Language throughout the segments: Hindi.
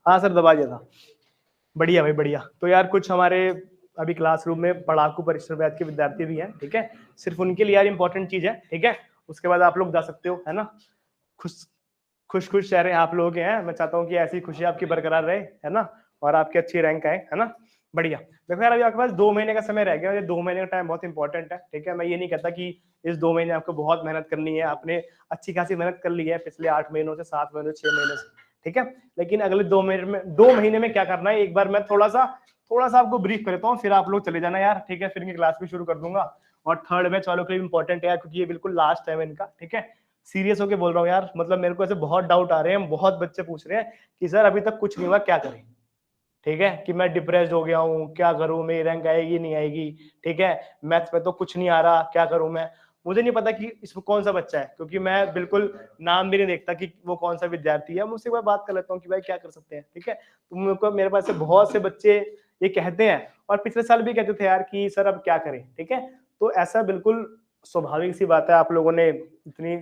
हाँ सर, दबा दिया था। बढ़िया भाई बढ़िया। तो यार कुछ हमारे अभी क्लासरूम में पढ़ाकू परिसर बैच के विद्यार्थी भी हैं, ठीक है। सिर्फ उनके लिए यार इंपॉर्टेंट चीज है, ठीक है। उसके बाद आप लोग जा सकते हो, है ना। खुश खुश खुश चेहरे आप लोग के हैं। मैं चाहता हूँ कि ऐसी खुशी आपकी बरकरार रहे, है ना। और आपकी अच्छी रैंक आए, है ना। बढ़िया। देखो यार, अभी आपके पास 2 महीने का समय रह गया। ये 2 महीने का टाइम बहुत इंपॉर्टेंट है, ठीक है। मैं ये नहीं कहता कि इस 2 महीने आपको बहुत मेहनत करनी है। आपने अच्छी खासी मेहनत कर ली है पिछले 8 महीनों से, 7 महीनों से, 6 महीने से, ठीक है। लेकिन अगले 2 महीने में क्या करना है, एक बार मैं थोड़ा सा आपको ब्रीफ करता हूँ, फिर आप लोग चले जाना यार, ठीक है। फिर इनकी क्लास भी शुरू कर दूंगा। और थर्ड बैच वालों के लिए इंपॉर्टेंट है, क्योंकि ये बिल्कुल लास्ट टाइम है इनका, ठीक है। सीरियस होके बोल रहा हूँ यार, मतलब मेरे को ऐसे बहुत डाउट आ रहे हैं, बहुत बच्चे पूछ रहे हैं कि सर अभी तक कुछ नहीं हुआ, क्या करें। ठीक है, कि मैं डिप्रेस्ड हो गया हूँ, क्या करूँ, मेरी रैंक आएगी नहीं आएगी, ठीक है। मैथ्स में तो कुछ नहीं आ रहा, क्या करूँ मैं। मुझे नहीं पता कि इसमें कौन सा बच्चा है, क्योंकि मैं बिल्कुल नाम भी नहीं देखता कि वो कौन सा विद्यार्थी है। मुझसे एक बार बात कर लेता हूँ कि भाई क्या कर सकते हैं, ठीक है। तो मेरे पास से बहुत से बच्चे ये कहते हैं, और पिछले साल भी कहते थे यार कि सर अब क्या करें, ठीक है। तो ऐसा बिल्कुल स्वाभाविक सी बात है, आप लोगों ने इतनी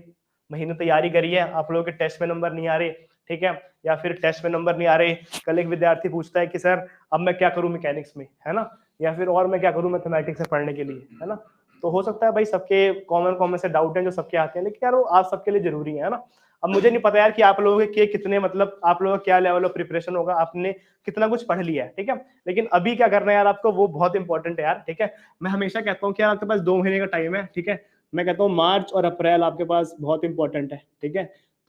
महीने तैयारी करी है, आप लोगों के टेस्ट में नंबर नहीं आ रहे, ठीक है। या फिर टेस्ट में नंबर नहीं आ रहे। कल एक विद्यार्थी पूछता है कि सर अब मैं क्या करूं मैकेनिक्स में, है ना। या फिर और मैं क्या करूं मैथमेटिक्स में पढ़ने के लिए, है ना। तो हो सकता है भाई सबके कॉमन कॉमन से डाउट हैं जो सबके आते हैं, लेकिन यार वो आप सबके लिए जरूरी है ना। अब मुझे नहीं पता यार कि आप लोगों के कितने, मतलब आप लोगों का क्या लेवल ऑफ प्रिपरेशन होगा, आपने कितना कुछ पढ़ लिया है, ठीक है। लेकिन अभी क्या करना है यार आपको, वो बहुत इंपॉर्टेंट है यार, ठीक है। मैं हमेशा कहता हूँ कि यार आपके पास 2 महीने का टाइम है, ठीक है। मैं कहता हूँ मार्च और अप्रैल आपके पास बहुत इंपॉर्टेंट है, ठीक है।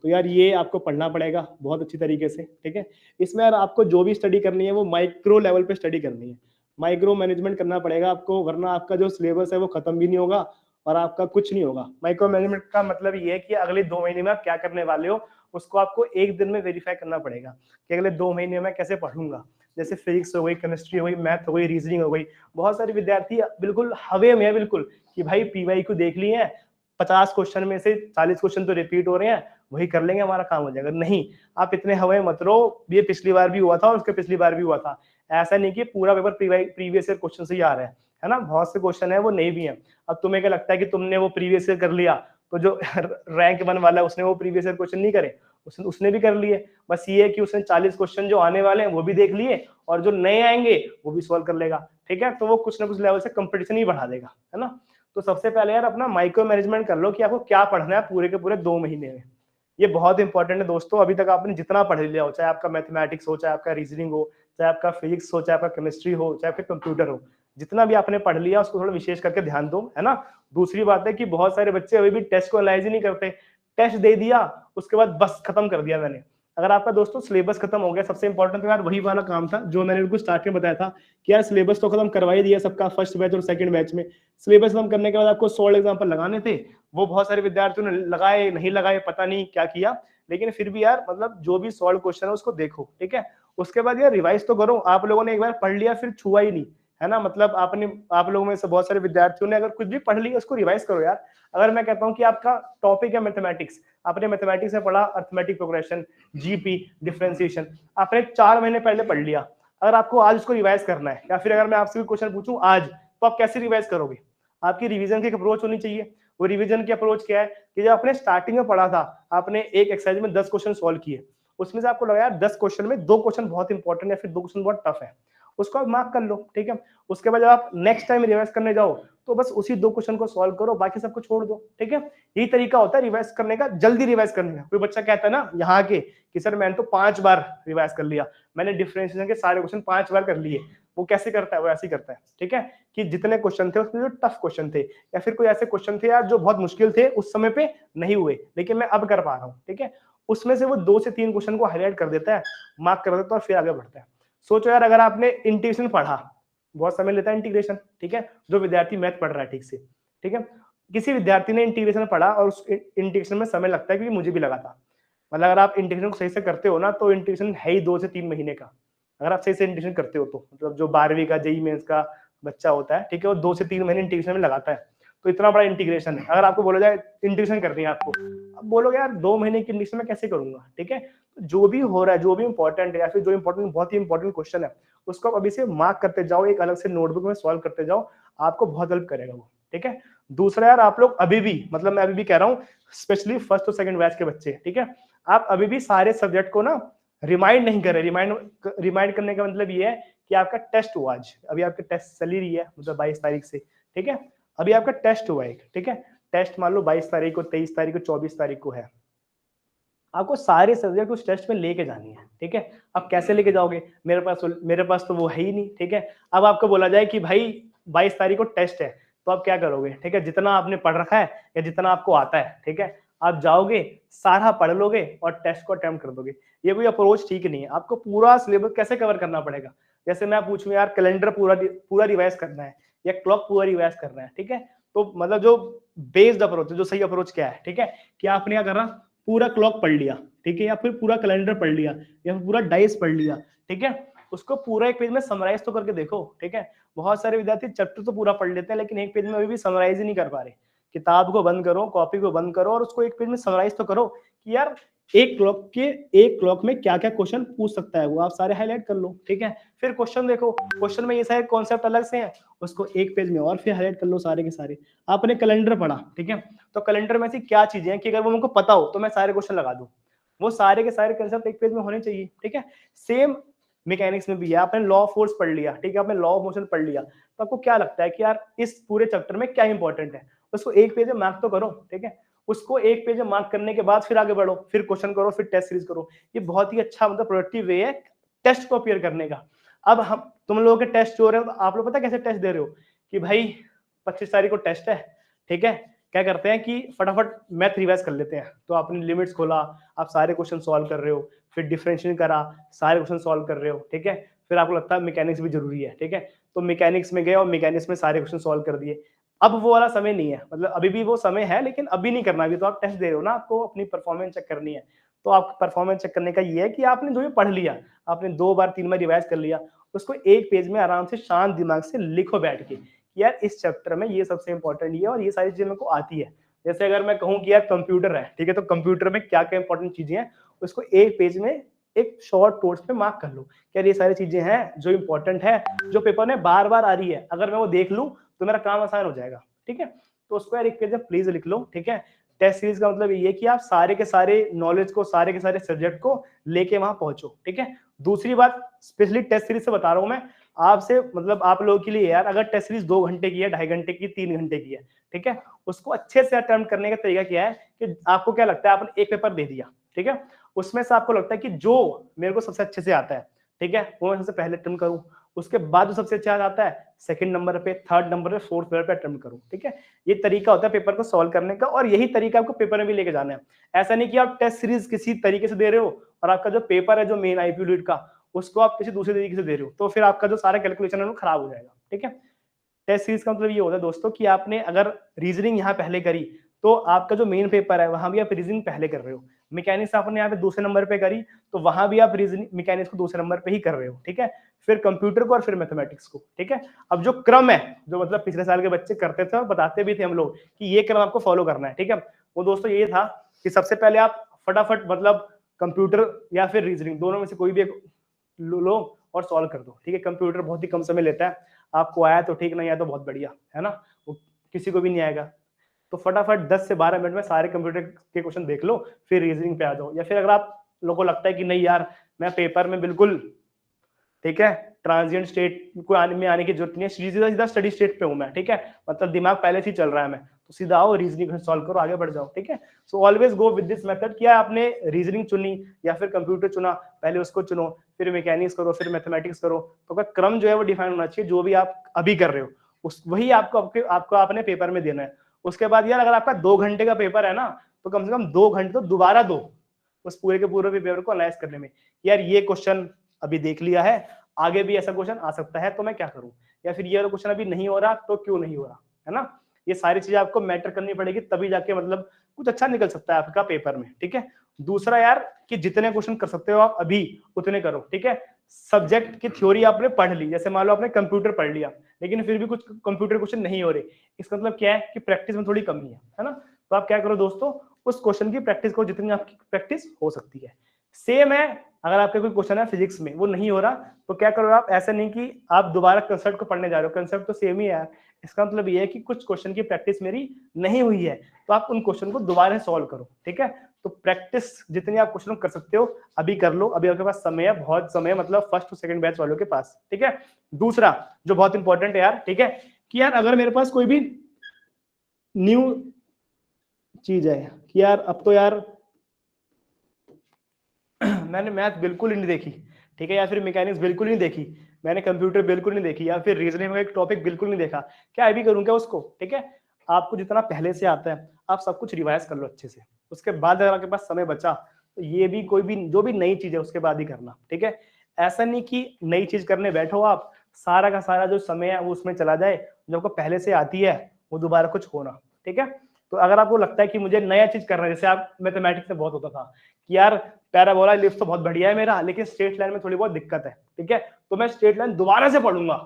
तो यार ये आपको पढ़ना पड़ेगा बहुत अच्छी तरीके से, ठीक है। इसमें यार आपको जो भी स्टडी करनी है वो माइक्रो लेवल पे स्टडी करनी है। माइक्रो मैनेजमेंट करना पड़ेगा आपको, वरना आपका जो सिलेबस है वो खत्म भी नहीं होगा और आपका कुछ नहीं होगा। माइक्रो मैनेजमेंट का मतलब ये है कि अगले 2 महीने में आप क्या करने वाले हो, उसको आपको एक दिन में वेरीफाई करना पड़ेगा कि अगले 2 महीने में कैसे पढ़ूंगा। जैसे फिजिक्स हो गई, केमिस्ट्री हो गई, मैथ हो गई, रीजनिंग हो गई। बहुत सारे विद्यार्थी बिल्कुल हवे में है, बिल्कुल कि भाई पीवाई को देख लिए हैं, 50 क्वेश्चन में से 40 क्वेश्चन तो रिपीट हो रहे हैं, वही कर लेंगे हमारा काम हो जाएगा। नहीं, आप इतने हवा मत रहो। ये पिछली बार भी हुआ था और उसके पिछली बार भी हुआ था। ऐसा नहीं कि पूरा पेपर प्रीवियस ईयर क्वेश्चन से ही आ रहा है ना। बहुत से क्वेश्चन है वो नहीं भी है। अब तुम्हें क्या लगता है कि तुमने वो प्रीवियस ईयर कर लिया, तो जो रैंक 1 वाला है उसने वो प्रीवियस ईयर क्वेश्चन नहीं करे, उसने भी कर लिए। बस ये है कि उसने 40 क्वेश्चन जो आने वाले हैं वो भी देख लिए, और जो नए आएंगे वो भी सॉल्व कर लेगा, ठीक है। तो वो कुछ ना कुछ लेवल से कंपटीशन ही बढ़ा देगा, है ना। तो सबसे पहले यार अपना माइक्रो मैनेजमेंट कर लो कि आपको क्या पढ़ना है पूरे के पूरे 2 महीने में। ये बहुत इंपॉर्टेंट है दोस्तों। अभी तक आपने जितना पढ़ लिया हो, चाहे आपका मैथमेटिक्स हो, चाहे आपका रीजनिंग हो, चाहे आपका फिजिक्स हो, चाहे आपका केमिस्ट्री हो, चाहे आपका कंप्यूटर हो, जितना भी आपने पढ़ लिया उसको थोड़ा विशेष करके ध्यान दो, है ना। दूसरी बात है कि बहुत सारे बच्चे अभी भी टेस्ट को एनालाइज ही नहीं करते। टेस्ट दे दिया, उसके बाद बस खत्म कर दिया मैंने। अगर आपका दोस्तों सिलेबस खत्म हो गया, सबसे इंपॉर्टेंट तो यार वही वाला काम था जो मैंने उनको स्टार्ट में बताया था कि यार सिलेबस तो खत्म करवा ही दिया सबका फर्स्ट बैच और सेकंड बैच में। सिलेबस खत्म करने के बाद आपको 16 एग्जाम्पल लगाने थे। वो बहुत सारे विद्यार्थियों ने लगाए, नहीं लगाए, पता नहीं क्या किया। लेकिन फिर भी यार मतलब जो भी सॉल्व क्वेश्चन है उसको देखो, ठीक है। उसके बाद यार रिवाइज तो करो। आप लोगों ने एक बार पढ़ लिया फिर छुआ ही नहीं, है ना। मतलब आप लोगों में से बहुत सारे विद्यार्थियों ने अगर कुछ भी पढ़ लिया उसको रिवाइज करो यार। अगर मैं कहता हूँ कि आपका टॉपिक है मैथमेटिक्स, आपने मैथमेटिक्स में पढ़ा अर्थमेटिक प्रोग्रेशन, जीपी, डिफरेंशिएशन, आपने 4 महीने पहले पढ़ लिया। अगर आपको आज उसको रिवाइज करना है, या फिर अगर मैं आपसे क्वेश्चन पूछूं आज, तो आप कैसे रिवाइज करोगे। आपकी रिवीजन की एक अप्रोच होनी चाहिए। वो रिवीजन की अप्रोच क्या है कि जब आपने स्टार्टिंग में पढ़ा था, आपने एक एक्सरसाइज में 10 क्वेश्चन सॉल्व किए, उसमें से आपको लगा यार 10 क्वेश्चन में 2 क्वेश्चन बहुत इंपॉर्टेंट है, फिर 2 क्वेश्चन बहुत टफ है, उसको आप मार्क कर लो, ठीक है। उसके बाद जब आप नेक्स्ट टाइम रिवाइज करने जाओ, तो बस उसी 2 क्वेश्चन को सॉल्व करो, बाकी सबको छोड़ दो, ठीक है। यही तरीका होता है रिवाइज करने का, जल्दी रिवाइज करने का। कोई बच्चा कहता है ना यहाँ के कि सर मैंने तो 5 बार रिवाइज कर लिया, मैंने डिफरेंशिएशन के सारे क्वेश्चन 5 बार कर लिए। वो कैसे करता है, वो ऐसे ही करता है, ठीक है। कि जितने क्वेश्चन थे उसमें जो टफ क्वेश्चन थे, या फिर कोई ऐसे क्वेश्चन थे यार जो बहुत मुश्किल थे उस समय पे, नहीं हुए लेकिन मैं अब कर पा रहा हूँ, ठीक है। उसमें से वो 2 से 3 क्वेश्चन को हाईलाइट कर देता है, मार्क कर देता है और फिर आगे बढ़ता है। सोचो यार, अगर आपने इंटीग्रेशन पढ़ा, बहुत समय लेता है इंटीग्रेशन, ठीक है। जो विद्यार्थी मैथ पढ़ रहा है ठीक से, ठीक है। किसी विद्यार्थी ने इंटीग्रेशन पढ़ा और उस इंटीग्रेशन में समय लगता है, क्योंकि मुझे भी लगा था। मतलब अगर आप इंटीग्रेशन को सही से करते हो ना, तो इंटीग्रेशन है ही 2 से 3 महीने का। अगर आप सही से इंटीग्रेशन करते हो तो, मतलब जो 12वीं का जेईई मेंस का बच्चा होता है, ठीक है, वो 2 से 3 महीने इंटीग्रेशन में लगाता है। तो इतना बड़ा इंटीग्रेशन है। अगर आपको बोला जाए इंटीग्रेशन करनी है आपको, अब बोलोगे यार 2 महीने की इंटीग्रेशन में कैसे करूंगा, ठीक है। तो जो भी हो रहा है, जो भी इंपॉर्टेंट है, या फिर जो इंपॉर्टेंट, बहुत ही इंपॉर्टेंट क्वेश्चन है, उसको आप अभी से मार्क करते जाओ, एक अलग से नोटबुक में सॉल्व करते जाओ, आपको बहुत हेल्प करेगा वो, ठीक है। दूसरा यार, आप लोग अभी भी, मतलब मैं अभी भी कह रहा हूँ, स्पेशली फर्स्ट और सेकंड बैच के बच्चे, ठीक है, आप अभी भी सारे सब्जेक्ट को ना रिमाइंड नहीं कर रहे। रिमाइंड करने का मतलब ये है कि आपका टेस्ट हुआ आज, अभी आपकी टेस्ट चली रही है, मतलब 22 तारीख से, ठीक है। अभी आपका टेस्ट हुआ एक, ठीक है। टेस्ट मान लो 22 तारीख को, 23 तारीख को, 24 तारीख को है। आपको सारे सब्जेक्ट उस टेस्ट में लेके जानी है, ठीक है। अब कैसे लेके जाओगे, मेरे पास तो वो है ही नहीं, ठीक है। अब आपको बोला जाए कि भाई 22 तारीख को टेस्ट है, तो आप क्या करोगे, ठीक है। जितना आपने पढ़ रखा है या जितना आपको आता है, ठीक है, आप जाओगे, सारा पढ़ लोगे और टेस्ट को अटेम्प्ट कर दोगे। ये कोई अप्रोच ठीक नहीं है। आपको पूरा सिलेबस कैसे कवर करना पड़ेगा। जैसे मैं पूछूं यार कैलेंडर पूरा रिवाइज करना है या क्लॉक पूरा रिवाइज करना है, ठीक है। तो मतलब जो बेस्ड अप्रोच है, जो सही अप्रोच क्या है, ठीक है, कि आपने क्या करना, पूरा क्लॉक पढ़ लिया, ठीक है, या फिर पूरा कैलेंडर पढ़ लिया या फिर पूरा डाइस पढ़ लिया, ठीक है। उसको पूरा एक पेज में समराइज तो करके देखो, ठीक है। बहुत सारे विद्यार्थी चैप्टर तो पूरा पढ़ लेते हैं लेकिन एक पेज में अभी भी समराइज ही नहीं कर पा रहे। किताब को बंद करो, कॉपी को बंद करो और उसको एक पेज में समराइज तो करो कि यार एक क्लॉक में क्या क्या क्वेश्चन पूछ सकता है, वो आप सारे हाईलाइट कर लो, ठीक है। फिर क्वेश्चन देखो, क्वेश्चन में ये सारे कॉन्सेप्ट अलग से हैं, उसको एक पेज में और फिर हाईलाइट कर लो सारे के सारे। आपने कैलेंडर पढ़ा, ठीक है, तो कैलेंडर में ऐसी क्या चीजें हैं कि अगर वो मुझको पता हो तो मैं सारे क्वेश्चन लगा दूं। वो सारे के सारे कंसेप्ट एक पेज में होने चाहिए, ठीक है। सेम मैकेनिक्स में भी है। आपने लॉ ऑफ फोर्स पढ़ लिया, ठीक है, आपने लॉ ऑफ मोशन पढ़ लिया, तो आपको क्या लगता है कि यार इस पूरे चैप्टर में क्या इंपॉर्टेंट है, उसको एक पेज में मार्क तो करो, ठीक है। उसको एक पेज में मार्क करने के बाद फिर आगे बढ़ो, फिर क्वेश्चन करो, फिर टेस्ट सीरीज करो। ये बहुत ही अच्छा मतलब प्रोडक्टिव वे है टेस्ट को अपियर करने का। अब हम तुम लोगों के टेस्ट जो हो रहे हो, आप लोग पता कैसे टेस्ट दे रहे हो कि भाई 25 तारीख को टेस्ट है, ठीक है, क्या करते हैं कि फटाफट मैथ रिवाइज कर लेते हैं। तो आपने लिमिट्स खोला, आप सारे क्वेश्चन सॉल्व कर रहे हो, फिर डिफरेंशिएशन करा, सारे क्वेश्चन सॉल्व कर रहे हो, ठीक है। फिर आपको लगता है मैकेनिक्स भी जरूरी है, ठीक है, तो मैकेनिक्स में गए और मैकेनिक्स में सारे क्वेश्चन सॉल्व कर दिए। अब वो वाला समय नहीं है, मतलब अभी भी वो समय है लेकिन अभी नहीं करना। अभी तो आप टेस्ट दे रहे हो ना, आपको अपनी परफॉर्मेंस चेक करनी है। तो आप परफॉर्मेंस चेक करने का ये है कि आपने जो भी पढ़ लिया, आपने 2 बार 3 बार रिवाइज कर लिया, उसको एक पेज में आराम से शांत दिमाग से लिखो बैठ के, यार इस चैप्टर में ये सबसे इंपॉर्टेंट ये है और ये सारी चीजें मेरे को आती है। जैसे अगर मैं कहूँ कि यार कंप्यूटर है, ठीक है, तो कंप्यूटर में क्या क्या इंपॉर्टेंट चीजें हैं, उसको एक पेज में एक शॉर्ट नोट्स पे मार्क कर लो। यार ये सारी चीजें हैं जो इंपॉर्टेंट है, जो पेपर में बार बार आ रही है, अगर मैं वो देख लूं तो मेरा काम आसान हो जाएगा, ठीक है। तो उसको यार एक पेज में प्लीज लिख लो, ठीक है। टेस्ट सीरीज का मतलब ये है कि आप सारे के सारे नॉलेज को, सारे के सारे सब्जेक्ट को लेके वहां पहुंचो, ठीक है। दूसरी बात, स्पेशली टेस्ट सीरीज से बता रहा हूं मैं आपसे, मतलब आप लोगों के लिए यार, अगर टेस्ट सीरीज 2 घंटे की है, 2.5 घंटे की, 3 घंटे की है, ठीक है, उसको अच्छे से अटेम्प्ट करने का तरीका क्या है कि आपको क्या लगता है, आपने एक पेपर दे दिया, ठीक है, उसमें से आपको लगता है कि जो मेरे को सबसे अच्छे से आता है, ठीक है, वो मैं सबसे पहले अटेम्प्ट करूं, उसके बाद जो सबसे अच्छा आता है सेकंड नंबर पे, थर्ड नंबर पे, फोर्थ नंबर पे अटेम्प्ट करूं, ठीक है। ये तरीका होता है पेपर को सॉल्व करने का और यही तरीका आपको पेपर में भी लेके जाना है। ऐसा नहीं कि आप टेस्ट सीरीज किसी तरीके से दे रहे हो और आपका जो पेपर है, जो मेन आईपी लीड का, उसको आप किसी दूसरे तरीके से दे रहे हो, तो फिर आपका जो सारा कैलकुलेशन है वो खराब हो जाएगा, ठीक है। टेस्ट सीरीज का मतलब ये होता है दोस्तों कि आपने अगर रीजनिंग यहाँ पहले करी तो आपका जो मेन पेपर है वहां भी आप रीजनिंग पहले कर रहे हो। मैकेनिक्स आपने यहाँ पे दूसरे नंबर पे करी तो वहां भी आप रीजनिंग मैकेनिक्स को दूसरे नंबर पे ही कर रहे हो, ठीक है। फिर कंप्यूटर को और फिर मैथमेटिक्स को, ठीक है। अब जो क्रम है, जो मतलब पिछले साल के बच्चे करते थे और बताते भी थे हम लोग कि ये क्रम आपको फॉलो करना है, ठीक है, वो दोस्तों ये था कि सबसे पहले आप फटाफट मतलब कंप्यूटर या फिर रीजनिंग दोनों में से कोई भी एक लो और सॉल्व कर दो, ठीक है। कंप्यूटर बहुत ही कम समय लेता है, आपको आया तो ठीक, नहीं आया तो बहुत बढ़िया है ना, वो किसी को भी नहीं आएगा। तो फटाफट 10 से 12 मिनट में सारे कंप्यूटर के क्वेश्चन देख लो, फिर रीजनिंग पे आ जाओ। या फिर अगर आप लोगों को लगता है कि नहीं यार मैं पेपर में बिल्कुल, ठीक है, ट्रांजिएंट स्टेट को आने की जरूरत नहीं है, सीधा सीधा स्टडी स्टेट पे हूं मैं, ठीक है, मतलब दिमाग पहले से ही चल रहा है मैं, तो सीधा आओ रीजनिंग सॉल्व करो, आगे बढ़ जाओ, ठीक है। So always go with this method. क्या आपने रीजनिंग चुनी या फिर कंप्यूटर चुना, पहले उसको चुनो, फिर मैकेनिक्स करो, फिर मैथमेटिक्स करो, तो का क्रम जो है वो डिफाइन होना चाहिए। जो भी आप अभी कर रहे हो उस वही आपको आपने पेपर में देना है। उसके बाद यार अगर आपका 2 घंटे का पेपर है ना, तो कम से कम 2 घंटे तो दोबारा दो उस पूरे के पूरे पेपर को एनालाइज करने में। यार ये क्वेश्चन अभी देख लिया है, आगे भी ऐसा क्वेश्चन आ सकता है तो मैं क्या करूं, या फिर ये क्वेश्चन अभी नहीं हो रहा तो क्यों नहीं हो रहा, है ना। ये सारी चीजें आपको मैटर करनी पड़ेगी, तभी जाके मतलब कुछ अच्छा निकल सकता है आपका पेपर में, ठीक है। दूसरा यार कि जितने क्वेश्चन कर सकते हो आप अभी उतने करो, ठीक है। सब्जेक्ट की थ्योरी आपने पढ़ ली, जैसे मान लो आपने कंप्यूटर पढ़ लिया लेकिन फिर भी कुछ कंप्यूटर क्वेश्चन नहीं हो रहे, इसका मतलब क्या है कि प्रैक्टिस में थोड़ी कमी है ना। तो आप क्या करो दोस्तों, उस क्वेश्चन की प्रैक्टिस करो जितनी आपकी प्रैक्टिस हो सकती है। सेम है। अगर आपका कोई क्वेश्चन है फिजिक्स में वो नहीं हो रहा तो क्या करो आप, ऐसा नहीं कि आप दोबारा कंसेप्ट को पढ़ने जा रहे हो, कंसेप्ट तो सेम ही है। इसका मतलब ये है कि कुछ क्वेश्चन की प्रैक्टिस मेरी नहीं हुई है तो आप उन क्वेश्चन को दोबारा सॉल्व करो, ठीक है। तो प्रैक्टिस जितनी आप क्वेश्चन कर सकते हो अभी कर लो, अभी आपके पास समय है, बहुत समय, मतलब फर्स्ट और सेकंड बैच वालों के पास, ठीक है। दूसरा जो बहुत इंपॉर्टेंट है यार, ठीक है, कि यार अगर मेरे पास कोई भी न्यू चीज है कि यार अब तो यार मैंने मैथ बिल्कुल ही नहीं देखी, ठीक है, या फिर मैकेनिक्स बिल्कुल नहीं देखी, मैंने कंप्यूटर बिल्कुल नहीं देखी, या फिर रीजनिंग का एक टॉपिक बिल्कुल नहीं देखा, क्या अभी करूँ क्या उसको, ठीक है। आपको जितना पहले से आता है आप सब कुछ रिवाइज कर लो अच्छे से, उसके बाद अगर आपके पास समय बचा तो ये भी कोई भी जो भी नई चीज है उसके बाद ही करना, ठीक है। ऐसा नहीं कि नई चीज करने बैठो आप, सारा का सारा जो समय है वो उसमें चला जाए, जो आपको पहले से आती है वो दोबारा कुछ होना, ठीक है। तो अगर आपको लगता है कि मुझे नया चीज करना है, जैसे आप मैथमेटिक्स में बहुत होता था कि यार पैराबोला लिफ्ट तो बहुत बढ़िया है मेरा, लेकिन स्ट्रेट लाइन में थोड़ी बहुत दिक्कत है, ठीक है, तो मैं स्ट्रेट लाइन दोबारा से पढ़ूंगा,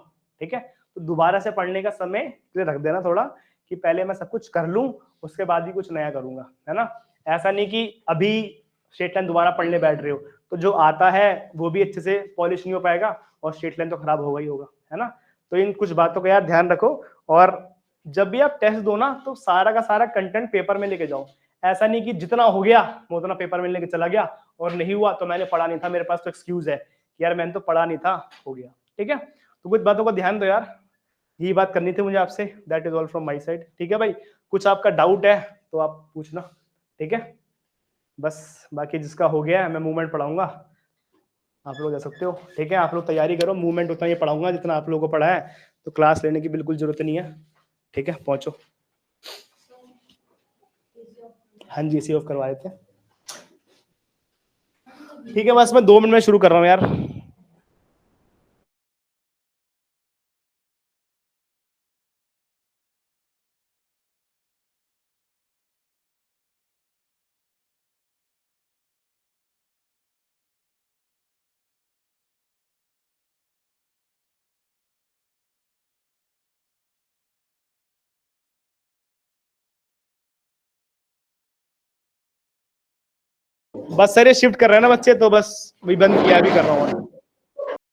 ठीक है। तो दोबारा से पढ़ने का समय रख देना थोड़ा, कि पहले मैं सब कुछ कर लूं उसके बाद ही कुछ नया करूंगा, है ना। ऐसा नहीं कि अभी स्ट्रेट लाइन दोबारा पढ़ने बैठ रहे हो तो जो आता है वो भी अच्छे से पॉलिश नहीं हो पाएगा और स्ट्रेट लाइन तो खराब होगा ही होगा, है ना। तो इन कुछ बातों का यार ध्यान रखो, और जब भी आप टेस्ट दो ना तो सारा का सारा कंटेंट पेपर में लेके जाओ। ऐसा नहीं कि जितना हो गया मैं उतना पेपर में लेके चला गया और नहीं हुआ तो मैंने पढ़ा नहीं था, मेरे पास तो एक्सक्यूज है कि यार मैंने तो पढ़ा नहीं था, हो गया, ठीक है। तो कुछ बातों का ध्यान दो यार, यही बात करनी थी मुझे आपसे। That is all from my side, ठीक है भाई। कुछ आपका डाउट है तो आप पूछना, ठीक है। बस बाकी जिसका हो गया है मैं मूवमेंट पढ़ाऊंगा, आप लोग जा सकते हो, ठीक है। आप लोग तैयारी करो, मूवमेंट उतना ही पढ़ाऊंगा जितना आप लोगों को पढ़ा है, तो क्लास लेने की बिल्कुल जरूरत नहीं है, ठीक है। पहुंचो। हाँ जी, इसी ऑफ करवा देते हैं, ठीक है। बस मैं 2 मिनट में शुरू कर रहा हूँ यार। बस सर ये शिफ्ट कर रहे हैं ना बच्चे, तो बस वही बंद किया, भी कर रहा हूँ।